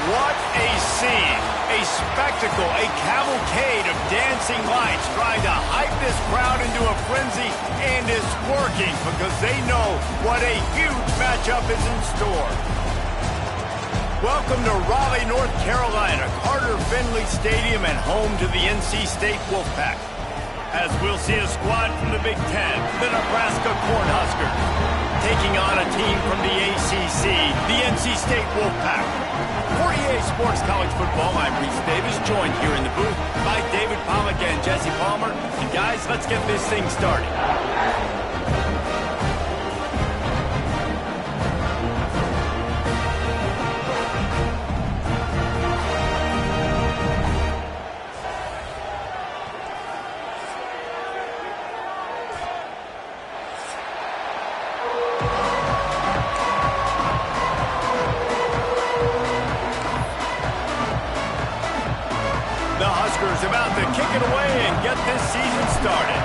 What a scene, a spectacle, a cavalcade of dancing lights trying to hype this crowd into a frenzy, and it's working because they know what a huge matchup is in store. Welcome to Raleigh, North Carolina, Carter Finley Stadium, and home to the NC State Wolfpack. As we'll see a squad from the Big Ten, the Nebraska Cornhuskers, taking on a team from the ACC, the NC State Wolfpack. For EA Sports College Football, I'm Reese Davis, joined here in the booth by David Pollack and Jesse Palmer. And guys, let's get this thing started. The Huskers about to kick it away and get this season started.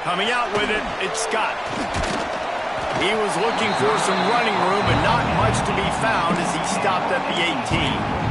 Coming out with it, it's Scott. He was looking for some running room, but not much to be found as he stopped at the 18.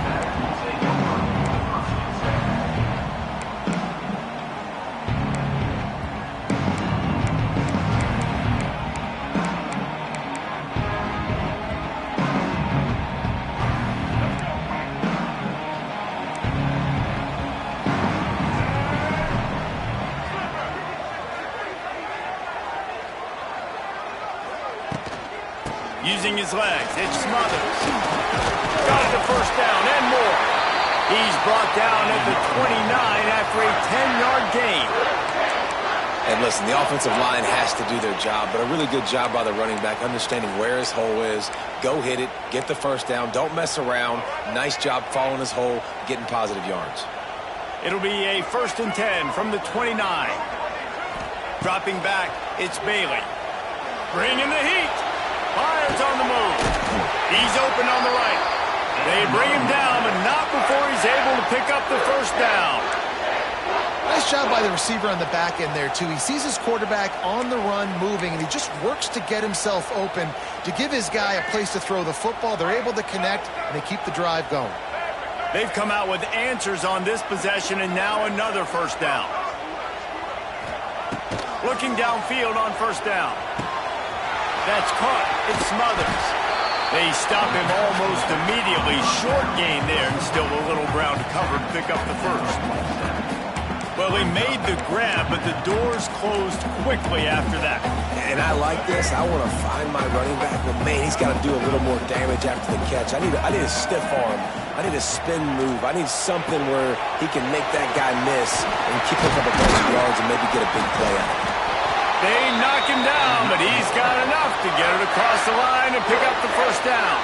Using his legs, it's Smothers. Got the first down and more. He's brought down at the 29 after a 10-yard gain. And listen, the offensive line has to do their job, but a really good job by the running back, understanding where his hole is. Go hit it, get the first down, don't mess around. Nice job following his hole, getting positive yards. It'll be a 1st and 10 from the 29. Dropping back, it's Bailey. Bringing the heat. Byers on the move. He's open on the right. They bring him down, but not before he's able to pick up the first down. Nice job by the receiver on the back end there, too. He sees his quarterback on the run moving, and he just works to get himself open to give his guy a place to throw the football. They're able to connect, and they keep the drive going. They've come out with answers on this possession, and now another first down. Looking downfield on first down. That's caught. It's Smothers. They stop him almost immediately. Short gain there, and still a little ground to cover to pick up the first. Well, he made the grab, but the doors closed quickly after that. And I like this. I want to find my running back, but man, he's got to do a little more damage after the catch. I need a stiff arm. I need a spin move. I need something where he can make that guy miss and pick up a bunch of yards and maybe get a big play out of it. They knock him down, but he's got enough to get it across the line and pick up the first down.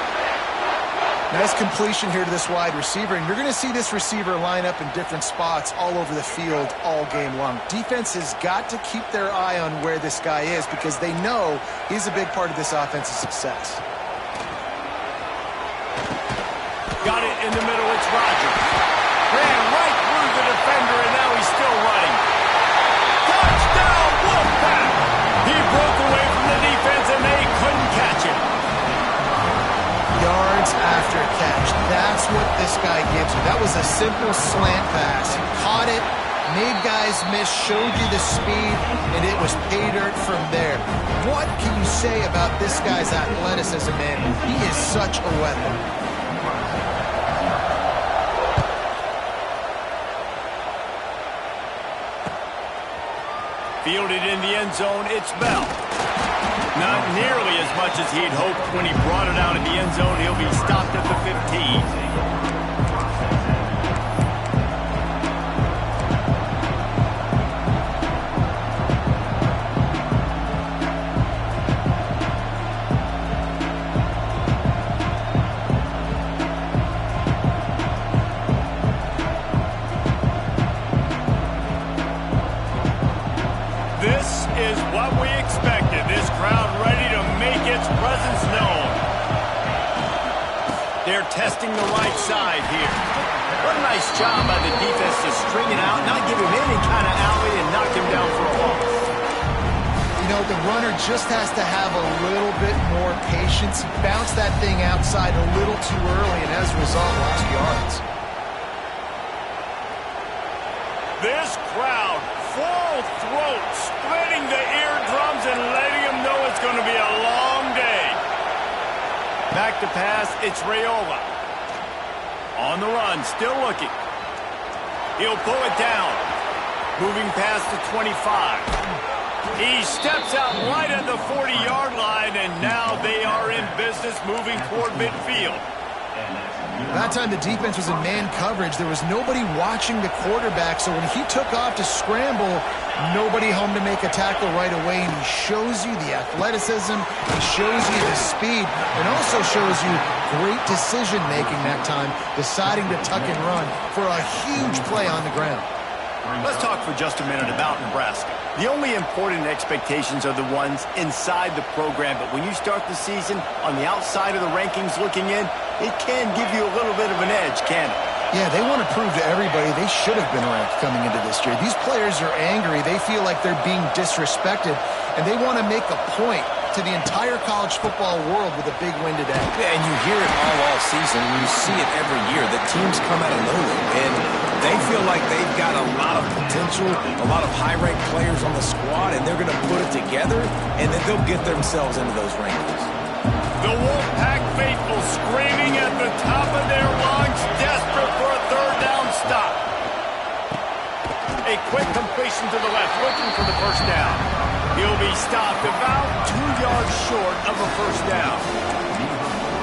Nice completion here to this wide receiver, and you're going to see this receiver line up in different spots all over the field all game long. Defense has got to keep their eye on where this guy is because they know he's a big part of this offense's success. Got it in the middle, it's Rogers. Ran right through the defender, and now he's still running. Touchdown, Wolfpack! He broke away from the defense, and they couldn't catch him. Yards after catch. That's what this guy gives you. That was a simple slant pass. He caught it, made guys miss, showed you the speed, and it was pay dirt from there. What can you say about this guy's athleticism, man? He is such a weapon. Fielded in the end zone, it's Bell. Not nearly as much as he'd hoped when he brought it out in the end zone. He'll be stopped at the 15. This is what we expected. This crowd ready to make its presence known. They're testing the right side here. What a nice job by the defense to string it out, not give him any kind of alley, and knock him down for a loss. You know, the runner just has to have a little bit more patience. Bounce that thing outside a little too early, and as a result, lost yards. This crowd, full throat, splitting the eardrums and letting them know it's going to be a long day. Back to pass, it's Raiola. On the run, still looking. He'll pull it down. Moving past the 25. He steps out right at the 40-yard line, and now they are in business moving toward midfield. That time the defense was in man coverage. There was nobody watching the quarterback, so when he took off to scramble, nobody home to make a tackle right away, and he shows you the athleticism, he shows you the speed, and also shows you great decision-making that time, deciding to tuck and run for a huge play on the ground. Let's talk for just a minute about Nebraska. The only important expectations are the ones inside the program, but when you start the season on the outside of the rankings looking in, it can give you a little bit of an edge, can't it? Yeah, they want to prove to everybody they should have been ranked coming into this year. These players are angry. They feel like they're being disrespected, and they want to make a point to the entire college football world with a big win today. Yeah, and you hear it all season. You see it every year. The teams come out of nowhere, and they feel like they've got a lot of potential, a lot of high-ranked players on the squad, and they're going to put it together, and then they'll get themselves into those rankings. The Wolfpack faithful screaming at the top of their lungs, desperate for a third down stop. A quick completion to the left, looking for the first down. He'll be stopped about 2 yards short of a first down.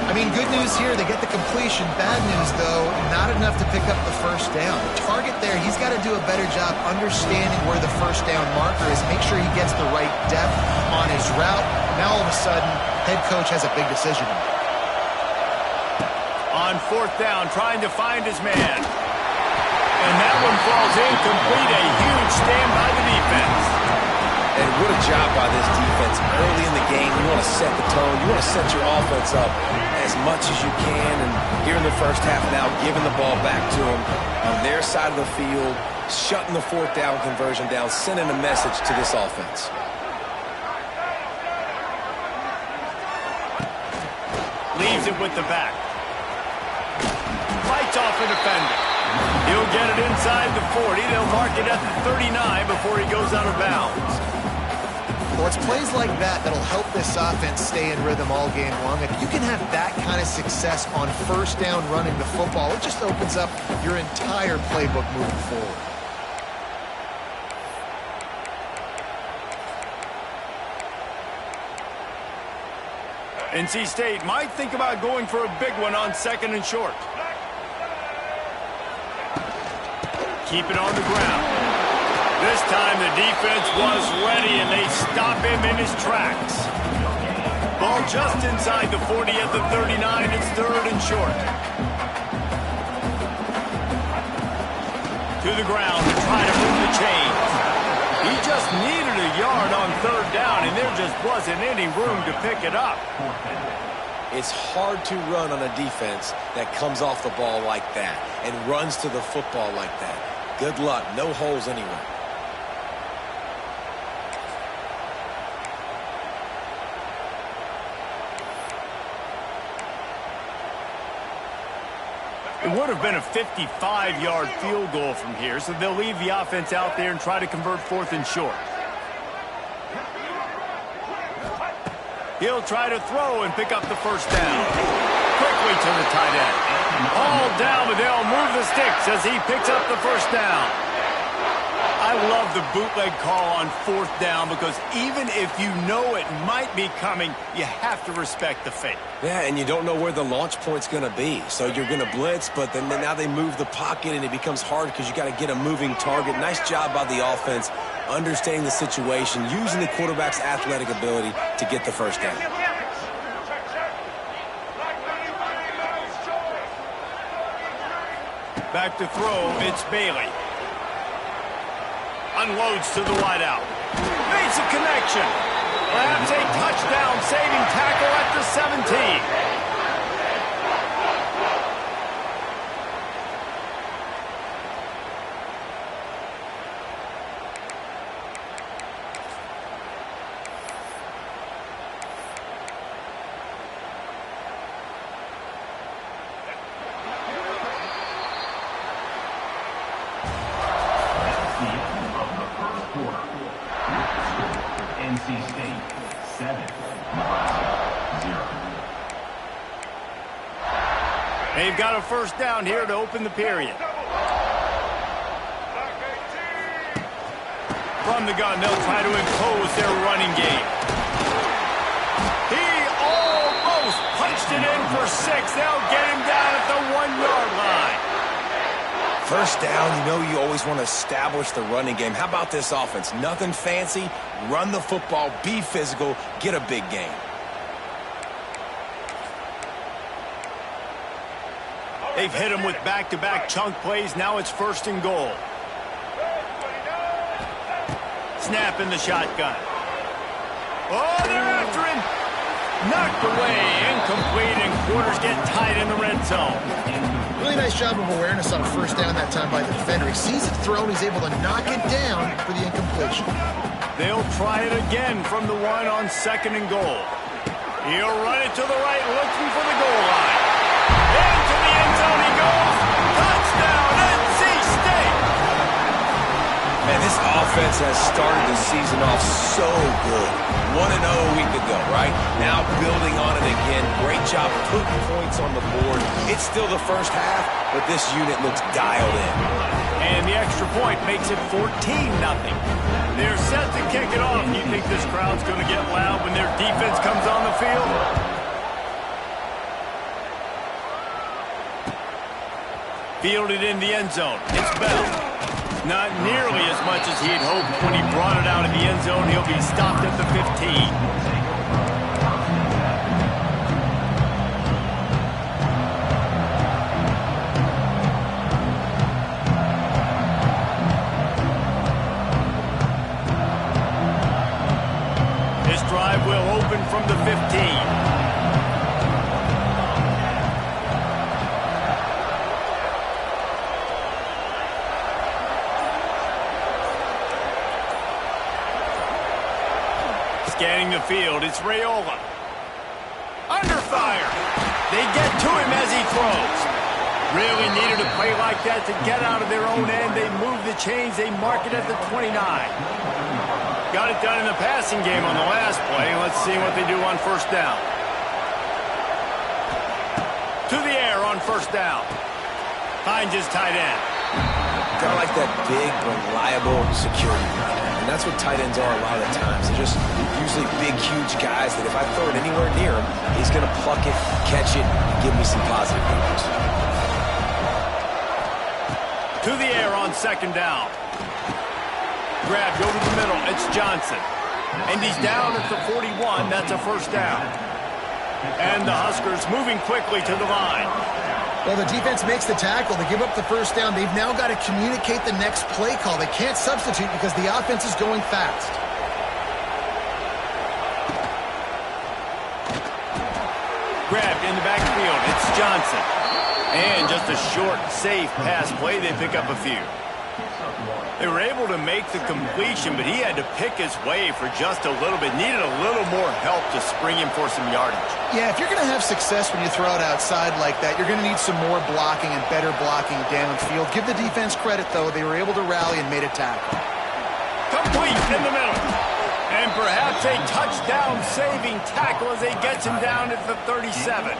I mean, good news here, they get the completion. Bad news, though, not enough to pick up the first down. The target there, he's got to do a better job understanding where the first down marker is, make sure he gets the right depth on his route. Now, all of a sudden, head coach has a big decision. On fourth down, trying to find his man. And that one falls incomplete. A huge stand by the defense. And what a job by this defense. Early in the game, you want to set the tone. You want to set your offense up as much as you can. And here in the first half now, giving the ball back to them on their side of the field, shutting the fourth down conversion down, sending a message to this offense. Leaves it with the back. Fights off a defender. He'll get it inside the 40. They'll mark it at the 39 before he goes out of bounds. Well, it's plays like that that'll help this offense stay in rhythm all game long. If you can have that kind of success on first down running the football, it just opens up your entire playbook moving forward. NC State might think about going for a big one on second and short. Keep it on the ground. This time the defense was ready, and they stop him in his tracks. Ball just inside the 40 at the 39. It's third and short. To the ground to try to move the chains. He just needed a yard on third down, and there just wasn't any room to pick it up. It's hard to run on a defense that comes off the ball like that and runs to the football like that. Good luck. No holes anywhere. It would have been a 55-yard field goal from here, so they'll leave the offense out there and try to convert fourth and short. He'll try to throw and pick up the first down. Quickly to the tight end. All down, but they'll move the sticks as he picks up the first down. I love the bootleg call on 4th down because even if you know it might be coming, you have to respect the fake. Yeah, and you don't know where the launch point's going to be. So you're going to blitz, but then now they move the pocket, and it becomes hard because you got to get a moving target. Nice job by the offense, understanding the situation, using the quarterback's athletic ability to get the first down. Back to throw, it's Bailey. Unloads to the wideout. Makes a connection. Perhaps a touchdown saving tackle at the 17. NC State 7-0. They've got a first down here to open the period. From the gun, they'll try to impose their running game. He almost punched it in for 6. They'll get him down at the 1-yard line. First down, you know you always want to establish the running game. How about this offense? Nothing fancy. Run the football, be physical, get a big gain. They've hit him with back-to-back chunk plays. Now it's 1st and goal. Snap in the shotgun. Oh, they're after him. Knocked away, incomplete, and quarters get tied in the red zone. Really nice job of awareness on 1st down that time by the defender. He sees it thrown, he's able to knock it down for the incompletion. They'll try it again from the 1 on 2nd and goal. He'll run it to the right, looking for the goal line. Into the end zone he goes. Touchdown, NC State! Man, this offense has started the season off so good. 1-0 a week ago, right? Now building on it again. Great job putting points on the board. It's still the first half, but this unit looks dialed in. And the extra point makes it 14-0. They're set to kick it off. You think this crowd's going to get loud when their defense comes on the field? Fielded in the end zone. It's Bell. Not nearly as much as he'd hoped when he brought it out of the end zone. He'll be stopped at the 15. Drive will open from the 15. Scanning the field, it's Raiola. Under fire. They get to him as he throws. Really needed a play like that to get out of their own end. They move the chains, they mark it at the 29. Got it done in the passing game on the last play. Let's see what they do on 1st down. To the air on 1st down. Finds his tight end. Kind of like that big, reliable security runner. And that's what tight ends are a lot of the times. They're just usually big, huge guys that if I throw it anywhere near him, he's going to pluck it, catch it, and give me some positive numbers. To the air on 2nd down. Grabbed over the middle. It's Johnson. And he's down at the 41. That's a 1st down. And the Huskers moving quickly to the line. Well, the defense makes the tackle. They give up the 1st down. They've now got to communicate the next play call. They can't substitute because the offense is going fast. Grabbed in the backfield. It's Johnson. And just a short, safe pass play. They pick up a few. They were able to make the completion, but he had to pick his way for just a little bit. Needed a little more help to spring him for some yardage. Yeah, if you're going to have success when you throw it outside like that, you're going to need some more blocking and better blocking downfield. Give the defense credit, though. They were able to rally and made a tackle. Complete in the middle. And perhaps a touchdown-saving tackle as he gets him down at the 37.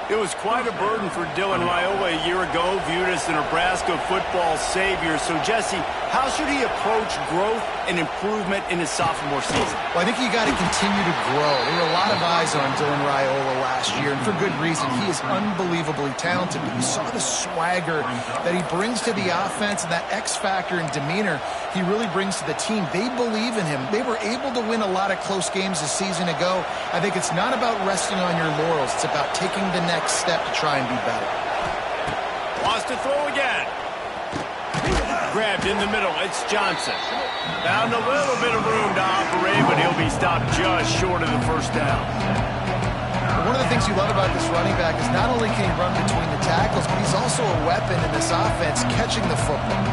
It was quite a burden for Dylan Raiola a year ago, viewed as the Nebraska football savior. So, Jesse, how should he approach growth and improvement in his sophomore season? Well, I think you got to continue to grow. There were a lot of eyes on Dylan Raiola last year, and for good reason. He is unbelievably talented, but you saw the swagger that he brings to the offense and that X factor and demeanor he really brings to the team. They believe in him. They were able to win a lot of close games a season ago. I think it's not about resting on your laurels. It's about taking the next step to try and be better. Wants to throw again. Grabbed in the middle. It's Johnson. Found a little bit of room to operate, but he'll be stopped just short of the first down. One of the things you love about this running back is not only can he run between the tackles, but he's also a weapon in this offense catching the football.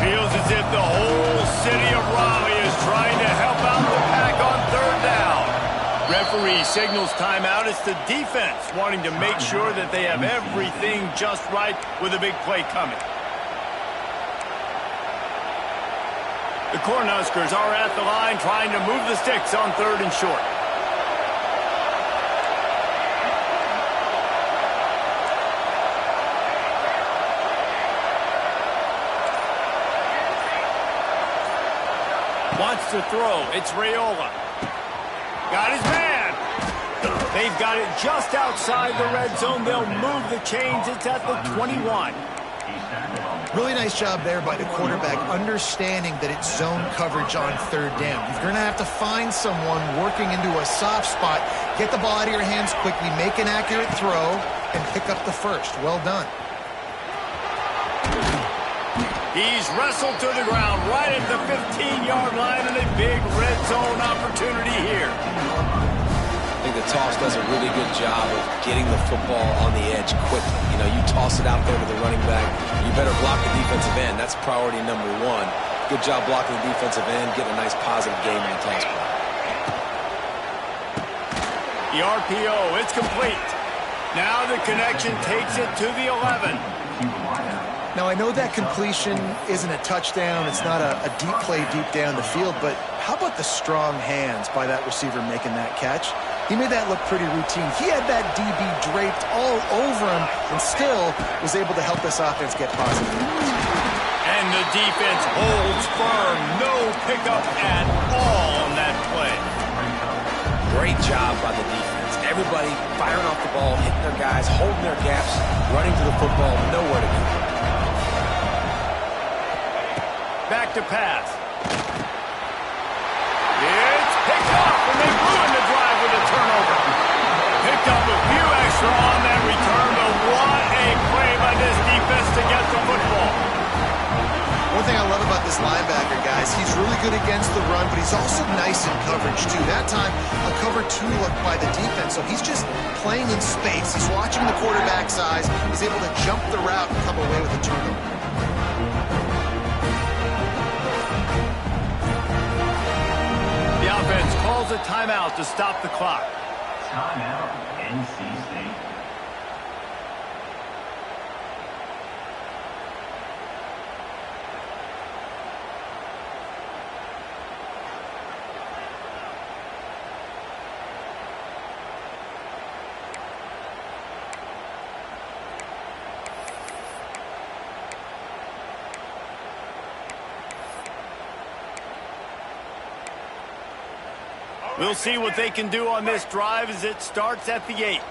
Feels as if the whole city of Raleigh is trying to help out the Pack on third down. Referee signals timeout. It's the defense wanting to make sure that they have everything just right with a big play coming. The Cornhuskers are at the line trying to move the sticks on third and short. Wants to throw. It's Raiola. Got his man. They've got it just outside the red zone. They'll move the chains. It's at the 21. Really nice job there by the quarterback, understanding that it's zone coverage on third down. You're going to have to find someone working into a soft spot, get the ball out of your hands quickly, make an accurate throw, and pick up the first. Well done. He's wrestled to the ground right at the 15-yard line, and a big red zone opportunity here. I think the toss does a really good job of getting the football on the edge quickly. You know, you toss it out there to the running back, you better block the defensive end. That's priority number one. Good job blocking the defensive end, getting a nice positive game on the toss play. The RPO, it's complete. Now the connection takes it to the 11. Now, I know that completion isn't a touchdown. It's not a deep play deep down the field, but how about the strong hands by that receiver making that catch? He made that look pretty routine. He had that DB draped all over him and still was able to help this offense get positive. And the defense holds firm. No pickup at all on that play. Great job by the defense. Everybody firing off the ball, hitting their guys, holding their gaps, running to the football, nowhere to go. Back to pass. It's picked off, and they ruin the drive with a turnover. Picked up a few extra on that return, but what a play by this defense to get the football. One thing I love about this linebacker, guys, he's really good against the run, but he's also nice in coverage, too. That time, a cover two look by the defense, so he's just playing in space. He's watching the quarterback's eyes. He's able to jump the route and come away with a turnover. The offense calls a timeout to stop the clock. Timeout, NC State. We'll see what they can do on this drive as it starts at the 8.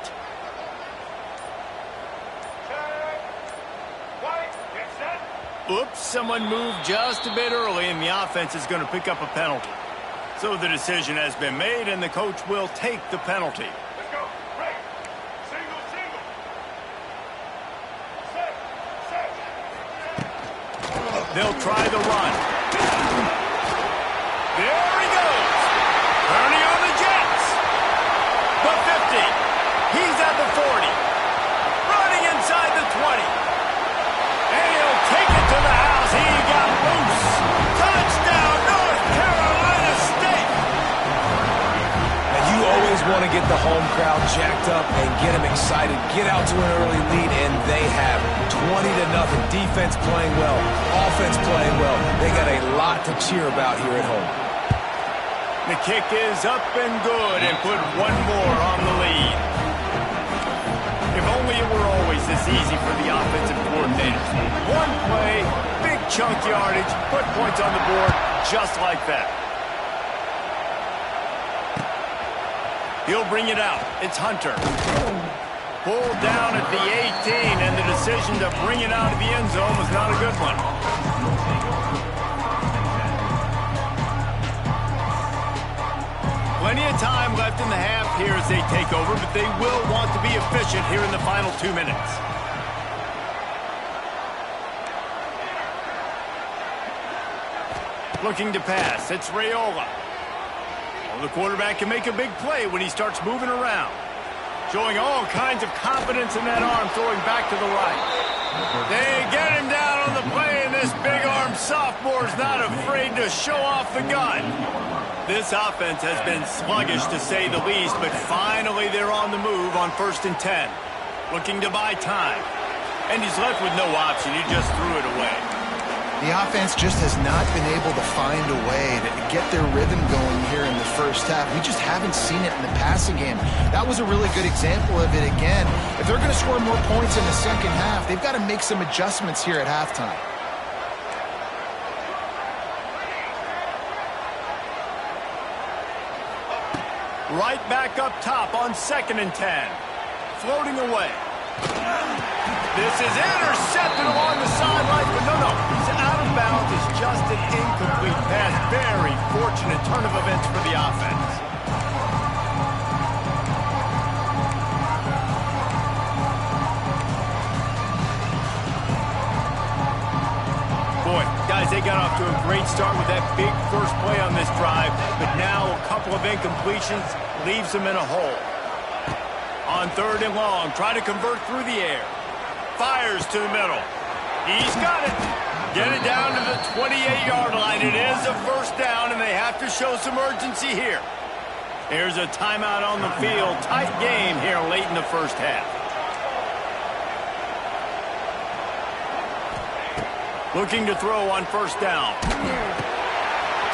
Oops, someone moved just a bit early, and the offense is going to pick up a penalty. So the decision has been made, and the coach will take the penalty. Let's go. Break. Single, single. Set. They'll try the run. There he goes. Turning on the Jets. The 50. He's at the 40. Running inside the 20. And he'll take it to the house. He got loose. Touchdown, North Carolina State. And you always want to get the home crowd jacked up and get them excited. Get out to an early lead, and they have 20-0. Defense playing well. Offense playing well. They got a lot to cheer about here at home. The kick is up and good and put one more on the lead. only it were always this easy for the offensive coordinators. One play, big chunk yardage, put points on the board just like that. He'll bring it out. It's Hunter. Pulled down at the 18, and the decision to bring it out of the end zone was not a good one. Plenty of time left in the half here as they take over, but they will want to be efficient here in the final 2 minutes. Looking to pass. It's Raiola. Well, the quarterback can make a big play when he starts moving around. Showing all kinds of confidence in that arm, throwing back to the right. They get him down on the play, and this big-arm sophomore is not afraid to show off the gun. This offense has been sluggish, to say the least, but finally they're on the move on 1st and 10. Looking to buy time. And he's left with no option. He just threw it away. The offense just has not been able to find a way to get their rhythm going here in the first half. We just haven't seen it in the passing game. That was a really good example of it again. If they're going to score more points in the second half, they've got to make some adjustments here at halftime. Right back up top on 2nd and 10. Floating away. This is intercepted along the sideline, but no, he's out of bounds. It's just an incomplete pass. Very fortunate turn of events for the offense. Boy, guys, they got off to a great start with that big first play on this drive, but now a couple of incompletions leaves them in a hole. On 3rd and long, try to convert through the air. Fires to the middle. He's got it. Get it down to the 28-yard line. It is a first down, and they have to show some urgency here. Here's a timeout on the field. Tight game here late in the first half. Looking to throw on 1st down.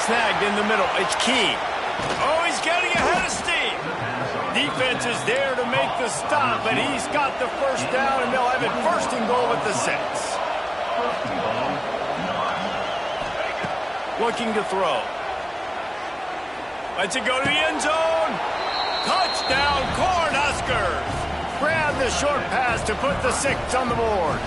Snagged in the middle. It's Key. Oh, he's getting ahead of steam. Defense is there to make the stop, but he's got the first down, and they'll have it 1st and goal at the 6. Looking to throw. Lets it go to the end zone. Touchdown, Cornhuskers. Grab the short pass to put the 6 on the board.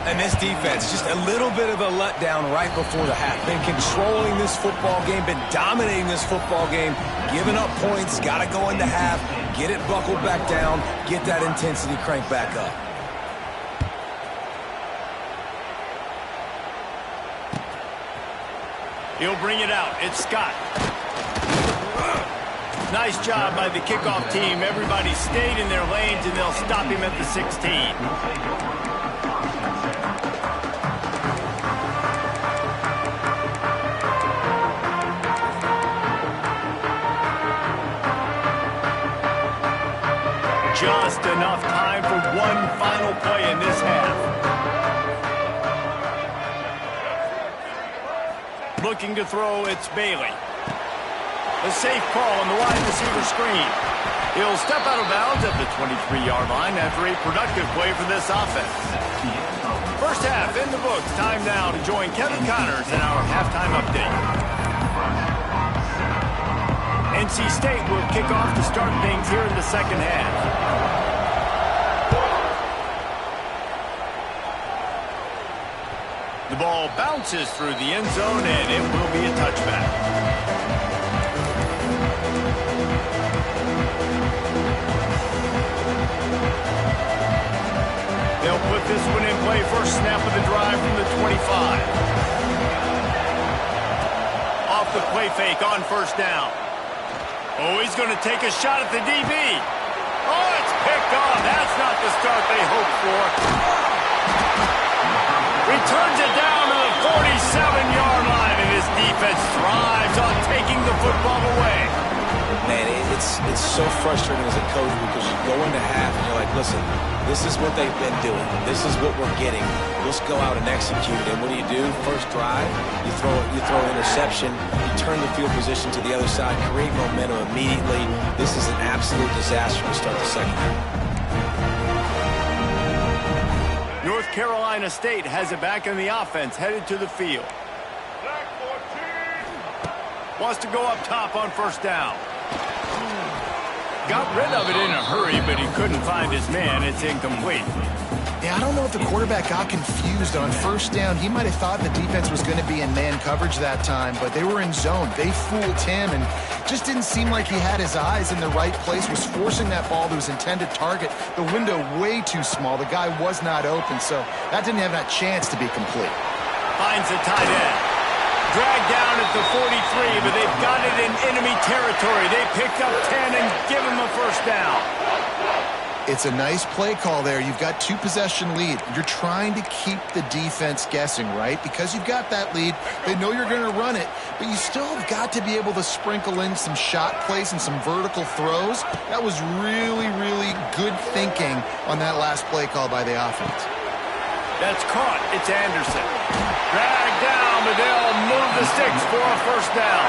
And this defense, just a little bit of a letdown right before the half. Been controlling this football game, been dominating this football game, giving up points, got to go into half, get it buckled back down, get that intensity cranked back up. He'll bring it out. It's Scott. Nice job by the kickoff team. Everybody stayed in their lanes, and they'll stop him at the 16. Just enough time for one final play in this half. Looking to throw, it's Bailey. A safe call on the wide receiver screen. He'll step out of bounds at the 23-yard line after a productive play for this offense. First half in the books. Time now to join Kevin Connors in our halftime update. NC State will kick off to start things here in the second half. The ball bounces through the end zone, and it will be a touchback. They'll put this one in play first snap of the drive from the 25. Off the play fake on 1st down. Oh, he's going to take a shot at the DB. Oh, it's picked off. That's not the start they hoped for. Returns it down to the 47-yard line, and his defense thrives on taking the football away. Man, it's so frustrating as a coach because you go into half and you're like, listen, this is what they've been doing. This is what we're getting. Let's go out and execute. And what do? First drive, you throw an interception, you turn the field position to the other side, create momentum immediately. This is an absolute disaster to start the second half. North Carolina State has it back in the offense, headed to the field. Black 14. Wants to go up top on first down. Got rid of it in a hurry, but he couldn't find his man. It's incomplete. Yeah, I don't know if the quarterback got confused on first down. He might have thought the defense was going to be in man coverage that time, but they were in zone. They fooled him and just didn't seem like he had his eyes in the right place, was forcing that ball to his intended target. The window way too small. The guy was not open, so that didn't have that chance to be complete. Finds the tight end. Dragged down at the 43, but they've got it in enemy territory. They picked up 10 and give him a first down. It's a nice play call there. You've got 2-possession lead. You're trying to keep the defense guessing, right? Because you've got that lead, they know you're going to run it, but you still have got to be able to sprinkle in some shot plays and some vertical throws. That was really, really good thinking on that last play call by the offense. That's caught. It's Anderson. Dragged down, but they'll move the sticks for a first down.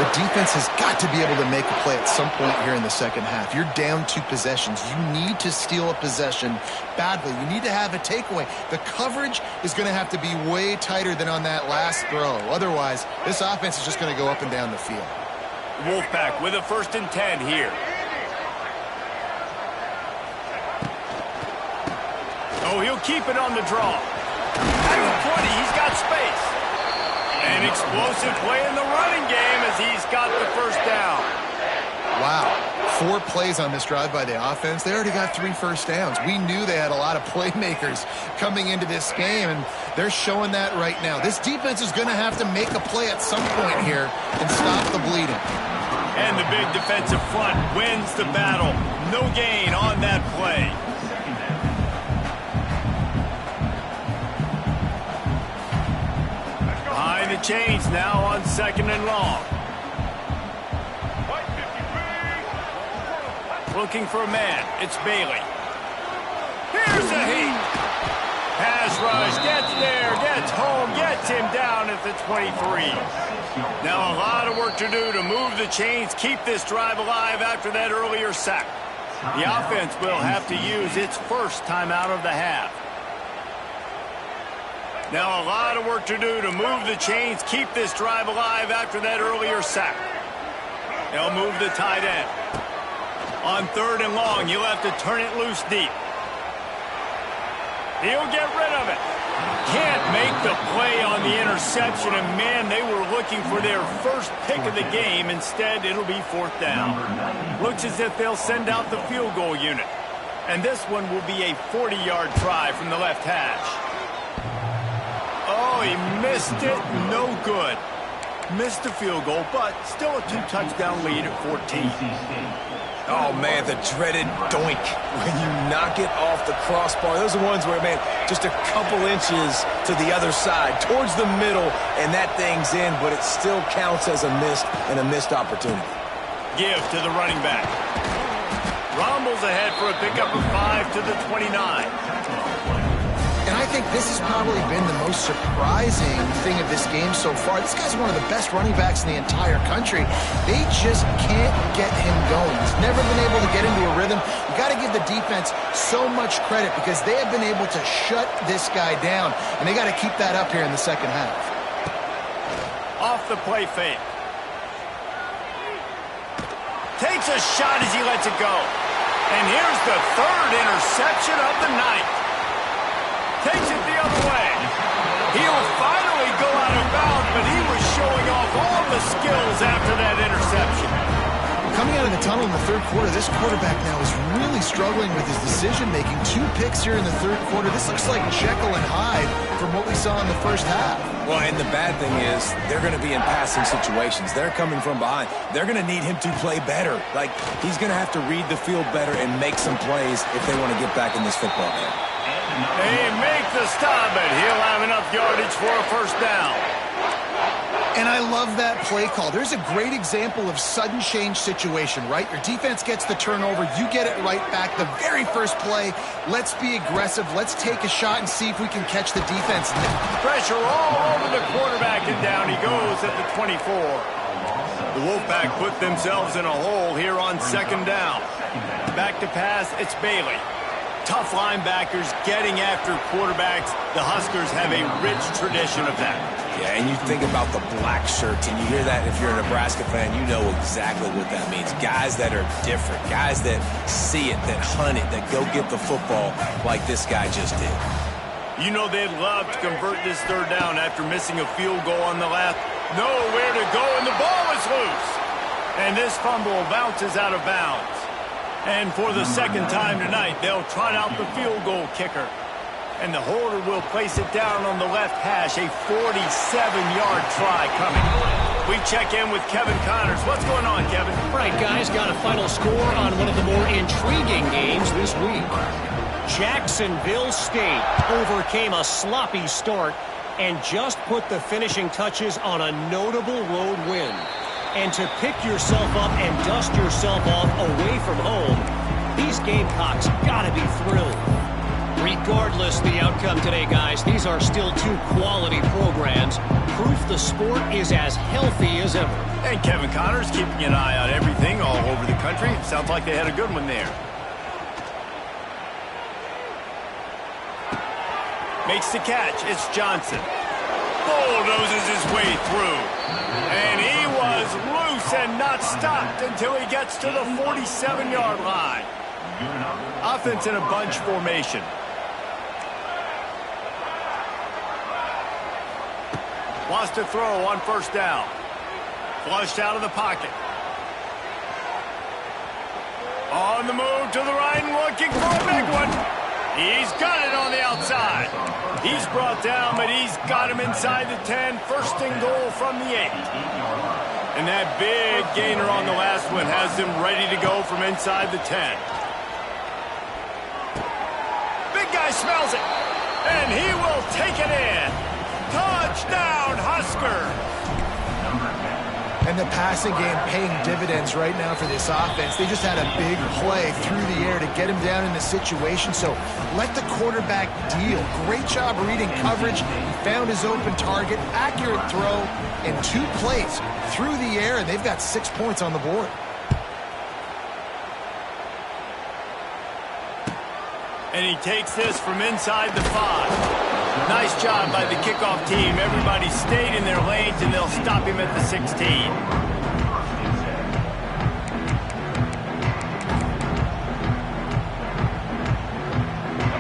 The defense has got to be able to make a play at some point here in the second half. You're down 2 possessions. You need to steal a possession badly. You need to have a takeaway. The coverage is going to have to be way tighter than on that last throw. Otherwise, this offense is just going to go up and down the field. Wolfpack with a 1st and 10 here. Oh, he'll keep it on the draw. At the 20, he's got space. An explosive play in the running game as he's got the first down. Wow. 4 plays on this drive by the offense. They already got 3 first downs. We knew they had a lot of playmakers coming into this game, and they're showing that right now. This defense is going to have to make a play at some point here and stop the bleeding. And the big defensive front wins the battle. No gain on that play. Behind the chains now on 2nd and long. White 53. Looking for a man. It's Bailey. Here's a heat. Pass rush. Gets there. Gets home. Gets him down at the 23. Now a lot of work to do to move the chains, keep this drive alive after that earlier sack. The offense will have to use its first timeout of the half. Now a lot of work to do to move the chains, keep this drive alive after that earlier sack. They'll move the tight end. On 3rd and long, you'll have to turn it loose deep. He'll get rid of it. Can't make the play on the interception, and man, they were looking for their first pick of the game. Instead, it'll be 4th down. Looks as if they'll send out the field goal unit. And this one will be a 40-yard try from the left hash. Oh, he missed it. No good. Missed the field goal, but still a 2-touchdown lead at 14. Oh, man, the dreaded doink when you knock it off the crossbar. Those are ones where, man, just a couple inches to the other side, towards the middle, and that thing's in, but it still counts as a missed opportunity. Give to the running back. Rumbles ahead for a pickup of 5 to the 29. And I think this has probably been the most surprising thing of this game so far. This guy's one of the best running backs in the entire country. They just can't get him going. He's never been able to get into a rhythm. You got to give the defense so much credit because they have been able to shut this guy down, and they got to keep that up here in the second half. Off the play fake. Takes a shot as he lets it go. And here's the 3rd interception of the night. Takes it the other way. He'll finally go out of bounds, but he was showing off all the skills after that interception. Coming out of the tunnel in the 3rd quarter, this quarterback now is really struggling with his decision-making. 2 picks here in the 3rd quarter. This looks like Jekyll and Hyde from what we saw in the first half. Well, and the bad thing is they're going to be in passing situations. They're coming from behind. They're going to need him to play better. Like, he's going to have to read the field better and make some plays if they want to get back in this football game. They make the stop, but he'll have enough yardage for a first down. And I love that play call. There's a great example of sudden change situation, right? Your defense gets the turnover. You get it right back. The very first play, let's be aggressive. Let's take a shot and see if we can catch the defense. Pressure all over the quarterback, and down he goes at the 24. The Wolfpack put themselves in a hole here on 2nd down. Back to pass, it's Bailey. Tough linebackers getting after quarterbacks. The Huskers have a rich tradition of that. Yeah, and you think about the black shirts, and you hear that if you're a Nebraska fan, you know exactly what that means. Guys that are different, guys that see it, that hunt it, that go get the football like this guy just did. You know they'd love to convert this third down after missing a field goal on the left. Nowhere to go, and the ball is loose. And this fumble bounces out of bounds. And for the second time tonight, they'll trot out the field goal kicker. And the holder will place it down on the left hash. A 47-yard try coming. We check in with Kevin Connors. What's going on, Kevin? Right, guys, got a final score on one of the more intriguing games this week. Jacksonville State overcame a sloppy start and just put the finishing touches on a notable road win. And to pick yourself up and dust yourself off away from home, these Gamecocks gotta be thrilled. Regardless the outcome today, guys, these are still two quality programs. Proof the sport is as healthy as ever. And Kevin Connors keeping an eye on everything all over the country. Sounds like they had a good one there. Makes the catch. It's Johnson. Bulldozes his way through. And he was loose and not stopped until he gets to the 47-yard line. Offense in a bunch formation. Wants to throw on first down. Flushed out of the pocket. On the move to the right and looking for a big one. He's got it on the outside. He's brought down, but he's got him inside the 10. First and goal from the 8. And that big gainer on the last one has him ready to go from inside the 10. Big guy smells it, and he will take it in. Touchdown, Husker! And the passing game paying dividends right now for this offense. They just had a big play through the air to get him down in the situation. So let the quarterback deal. Great job reading coverage. He found his open target. Accurate throw in 2 plays through the air, and they've got 6 points on the board. And he takes this from inside the 5. Nice job by the kickoff team. Everybody stayed in their lanes, and they'll stop him at the 16.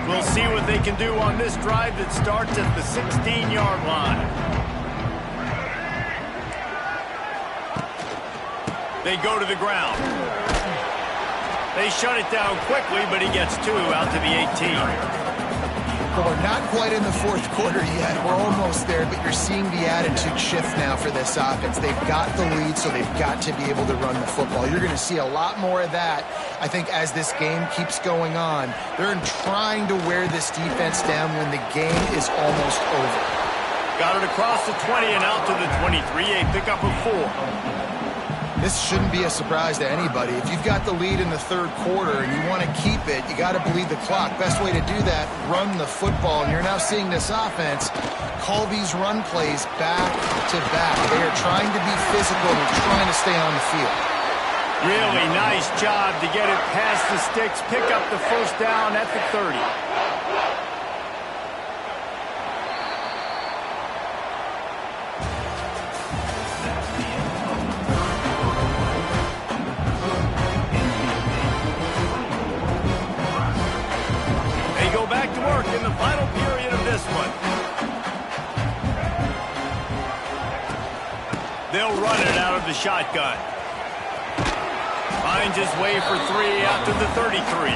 We'll see what they can do on this drive that starts at the 16-yard line. They go to the ground. They shut it down quickly, but he gets 2 out to the 18. But we're not quite in the fourth quarter yet. We're almost there, but you're seeing the attitude shift now for this offense. They've got the lead, so they've got to be able to run the football. You're going to see a lot more of that, I think, as this game keeps going on. They're trying to wear this defense down when the game is almost over. Got it across the 20 and out to the 23. A pickup of 4. This shouldn't be a surprise to anybody. If you've got the lead in the third quarter and you want to keep it, you got to bleed the clock. Best way to do that, run the football. And you're now seeing this offense call these run plays back to back. They are trying to be physical. They're trying to stay on the field. Really nice job to get it past the sticks, pick up the first down at the 30. Back to work in the final period of this one. They'll run it out of the shotgun. Finds his way for 3 out to the 33.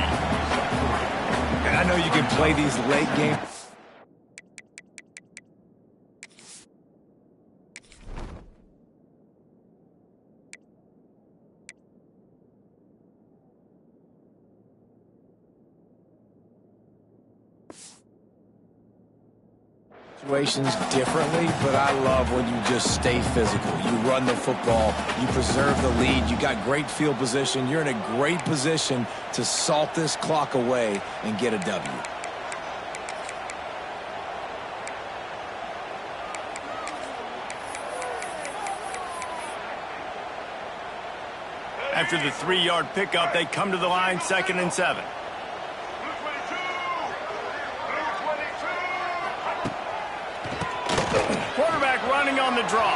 And I know you can play these late games. Situations differently, but I love when you just stay physical. You run the football, you preserve the lead, you got great field position, you're in a great position to salt this clock away and get a W. After the 3-yard pickup, they come to the line 2nd and 7. Quarterback running on the draw.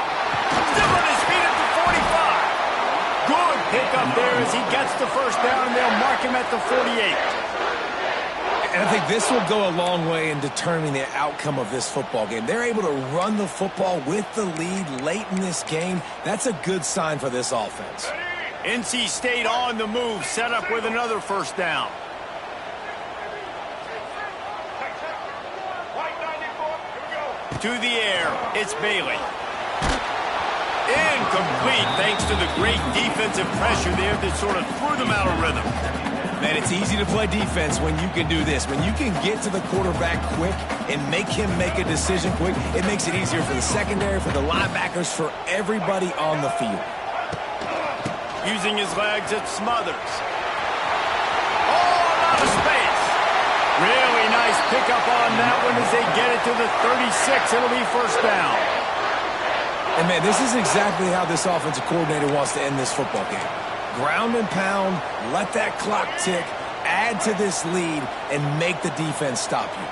Still on his feet at the 45. Good pickup there as he gets the first down, and they'll mark him at the 48. And I think this will go a long way in determining the outcome of this football game. They're able to run the football with the lead late in this game. That's a good sign for this offense. NC State on the move, set up with another first down. To the air, it's Bailey. Incomplete thanks to the great defensive pressure there that sort of threw them out of rhythm. Man, it's easy to play defense when you can do this. When you can get to the quarterback quick and make him make a decision quick, it makes it easier for the secondary, for the linebackers, for everybody on the field. Using his legs, it Smothers. Oh, out of space. Really nice pickup on that one as they get it to the 36. It'll be first down. And, man, this is exactly how this offensive coordinator wants to end this football game. Ground and pound, let that clock tick, add to this lead, and make the defense stop you.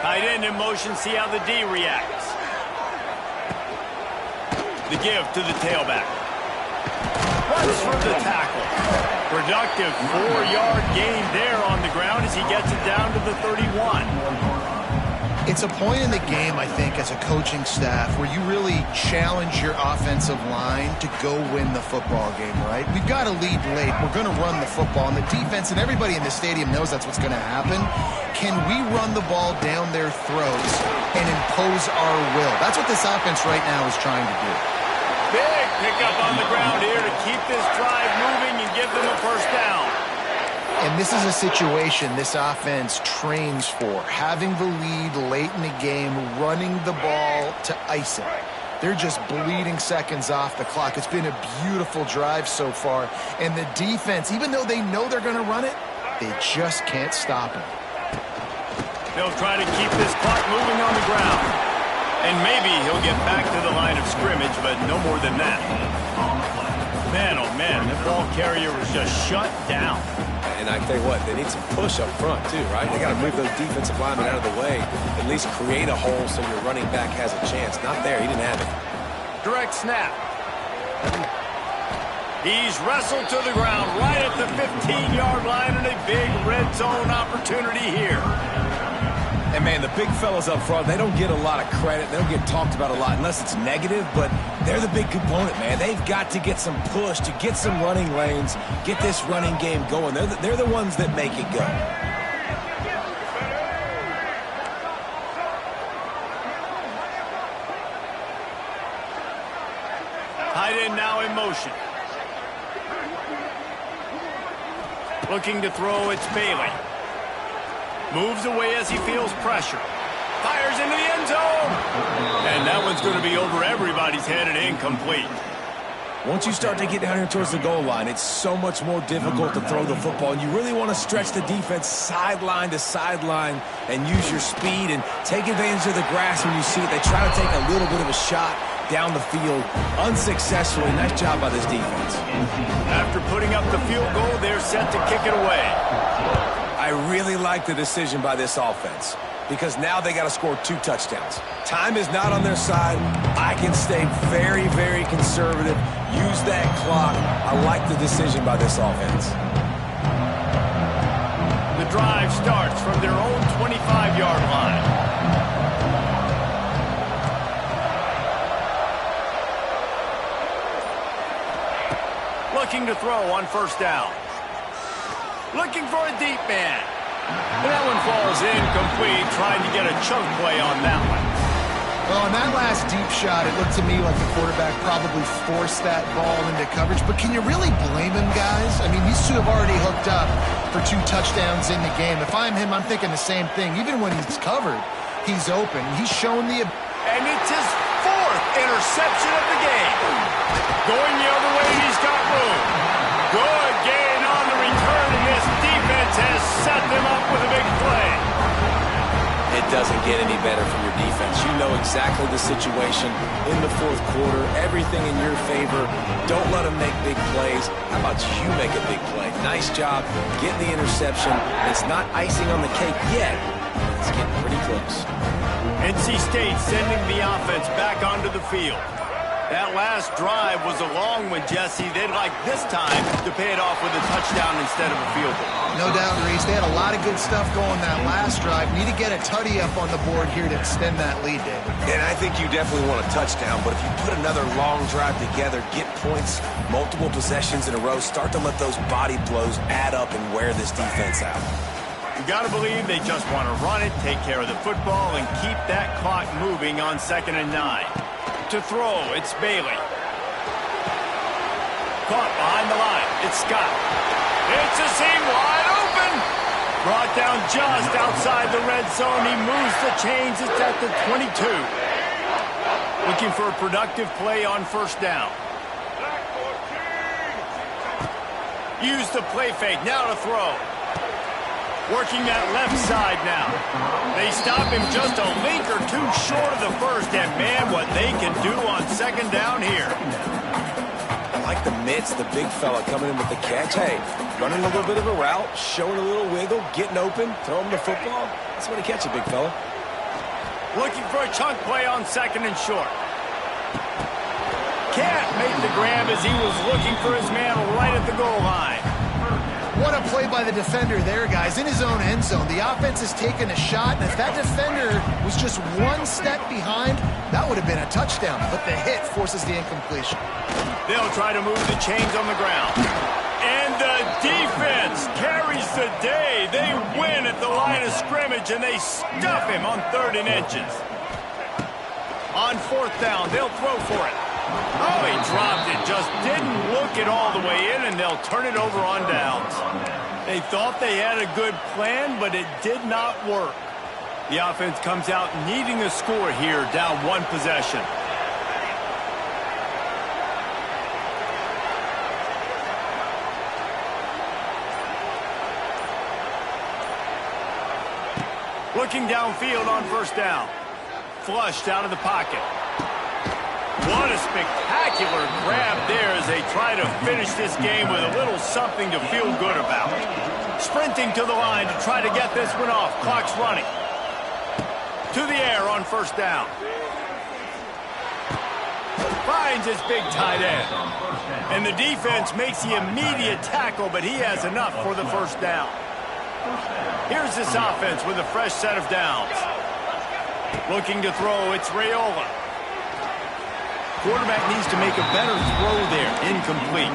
Tight end in motion, see how the D reacts. The give to the tailback. Runs for the tackle. Productive 4-yard gain there on the ground as he gets it down to the 31. It's a point in the game, I think, as a coaching staff where you really challenge your offensive line to go win the football game, right? We've got to lead late. We're going to run the football. And the defense and everybody in the stadium knows that's what's going to happen. Can we run the ball down their throats and impose our will? That's what this offense right now is trying to do. Big pickup on the ground here to keep this drive moving and give them a first down. And this is a situation this offense trains for, having the lead late in the game, running the ball to ice it. They're just bleeding seconds off the clock. It's been a beautiful drive so far. And the defense, even though they know they're going to run it, they just can't stop it. They'll try to keep this clock moving on the ground. And maybe he'll get back to the line of scrimmage, but no more than that. Man, oh man, the ball carrier was just shut down. And I tell you what, they need some push up front too, right? They got to move those defensive linemen out of the way, at least create a hole so your running back has a chance. Not there, he didn't have it. Direct snap. He's wrestled to the ground right at the 15-yard line, and a big red zone opportunity here. And, man, the big fellas up front, they don't get a lot of credit. They don't get talked about a lot unless it's negative, but they're the big component, man. They've got to get some push, to get some running lanes, get this running game going. They're the ones that make it go. Tight end now in motion. Looking to throw, it's Bailey. Moves away as he feels pressure. Fires into the end zone. And that one's going to be over everybody's head and incomplete. Once you start to get down here towards the goal line, it's so much more difficult to throw the football. And you really want to stretch the defense sideline to sideline and use your speed and take advantage of the grass when you see it. They try to take a little bit of a shot down the field unsuccessfully. Nice job by this defense. After putting up the field goal, they're set to kick it away. I really like the decision by this offense because now they got to score 2 touchdowns. Time is not on their side. I can stay very, very conservative, use that clock. I like the decision by this offense. The drive starts from their own 25-yard line. Looking to throw on first down. Looking for a deep man. And that one falls incomplete, trying to get a chunk play on that one. Well, on that last deep shot, it looked to me like the quarterback probably forced that ball into coverage. But can you really blame him, guys? I mean, these two have already hooked up for 2 touchdowns in the game. If I'm him, I'm thinking the same thing. Even when he's covered, he's open. He's shown the... And it's his 4th interception of the game. Going the other way, he's got room. Good gain on the return, and this defense has set them up with a big play. It doesn't get any better from your defense. You know exactly the situation in the fourth quarter, everything in your favor. Don't let them make big plays. How about you make a big play? Nice job getting the interception. It's not icing on the cake yet. It's getting pretty close. NC State sending the offense back onto the field. That last drive was a long one, Jesse. They'd like this time to pay it off with a touchdown instead of a field goal. No doubt, Reese. They had a lot of good stuff going that last drive. Need to get a tutty up on the board here to extend that lead, David. And I think you definitely want a touchdown, but if you put another long drive together, get points, multiple possessions in a row, start to let those body blows add up and wear this defense out. You got to believe they just want to run it, take care of the football, and keep that clock moving on 2nd and 9. To throw, it's Bailey. Caught behind the line, it's Scott. It's a seam wide open. Brought down just outside the red zone. He moves the chains. It's at the 22. Looking for a productive play on 1st down. Use the play fake. Now to throw. Working that left side now. They stop him just a link or two short of the first, and man, what they can do on 2nd down here. I like the mitts, the big fella coming in with the catch. Hey, running a little bit of a route, showing a little wiggle, getting open, throwing the football. That's when he catch a big fella. Looking for a chunk play on 2nd and short. Can't make the grab as he was looking for his man right at the goal line. What a play by the defender there, guys. In his own end zone, the offense has taken a shot, and if that defender was just one step behind, that would have been a touchdown. But the hit forces the incompletion. They'll try to move the chains on the ground. And the defense carries the day. They win at the line of scrimmage, and they stuff him on 3rd and inches. On 4th down, they'll throw for it. Oh, he dropped it. Just didn't look it all the way in, and they'll turn it over on downs. They thought they had a good plan, but it did not work. The offense comes out needing a score here, down 1 possession. Looking downfield on 1st down. Flushed out of the pocket. What a spectacular grab there as they try to finish this game with a little something to feel good about. Sprinting to the line to try to get this one off. Clock's running. To the air on 1st down. Finds his big tight end. And the defense makes the immediate tackle, but he has enough for the 1st down. Here's this offense with a fresh set of downs. Looking to throw, it's Raiola. Quarterback needs to make a better throw there. Incomplete.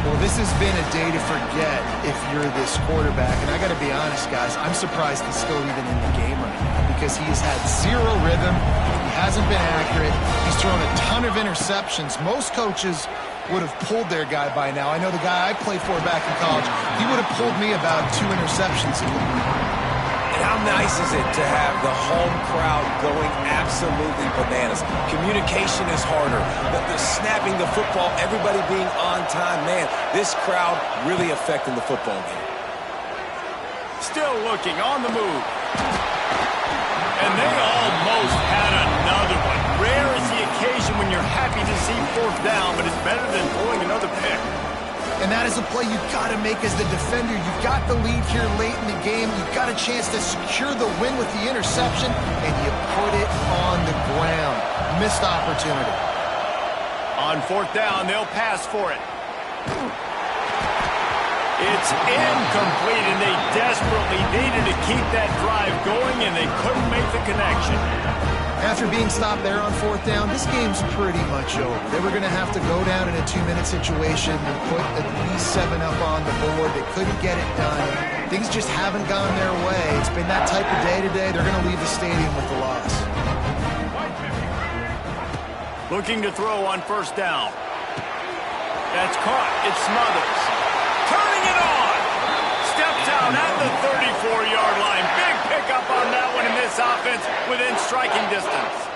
Well, this has been a day to forget if you're this quarterback. And I got to be honest, guys, I'm surprised he's still even in the game right now because he has had zero rhythm. He hasn't been accurate. He's thrown a ton of interceptions. Most coaches would have pulled their guy by now. I know the guy I played for back in college, he would have pulled me about 2 interceptions ago. And how nice is it to have the home crowd going absolutely bananas? Communication is harder. The snapping the football, everybody being on time. Man, this crowd really affecting the football game. Still looking on the move. And they almost had another one. Rare is the occasion when you're happy to see 4th down, but it's better than pulling another pick. And that is a play you've got to make as the defender. You've got the lead here late in the game. You've got a chance to secure the win with the interception, and you put it on the ground. Missed opportunity. On 4th down, they'll pass for it. It's incomplete, and they desperately needed to keep that drive going, and they couldn't make the connection. After being stopped there on 4th down, this game's pretty much over. They were going to have to go down in a 2-minute situation and put at least 7 up on the board. They couldn't get it done. Things just haven't gone their way. It's been that type of day today. They're going to leave the stadium with the loss. Looking to throw on 1st down. That's caught. It's Smothers. Turning it on. Steps out at the 34-yard line. Big pickup on that one in this offense within striking distance.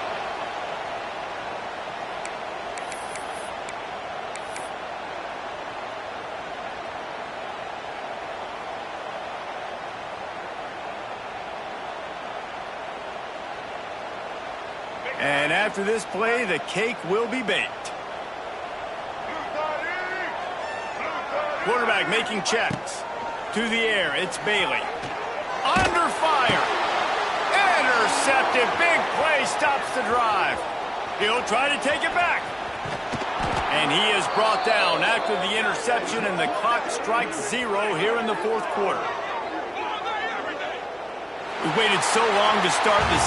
And after this play, the cake will be baked. Quarterback making checks. To the air, it's Bailey. Under fire. Intercepted. Big play stops the drive. He'll try to take it back. And he is brought down after the interception, and the clock strikes 0 here in the fourth quarter. We waited so long to start this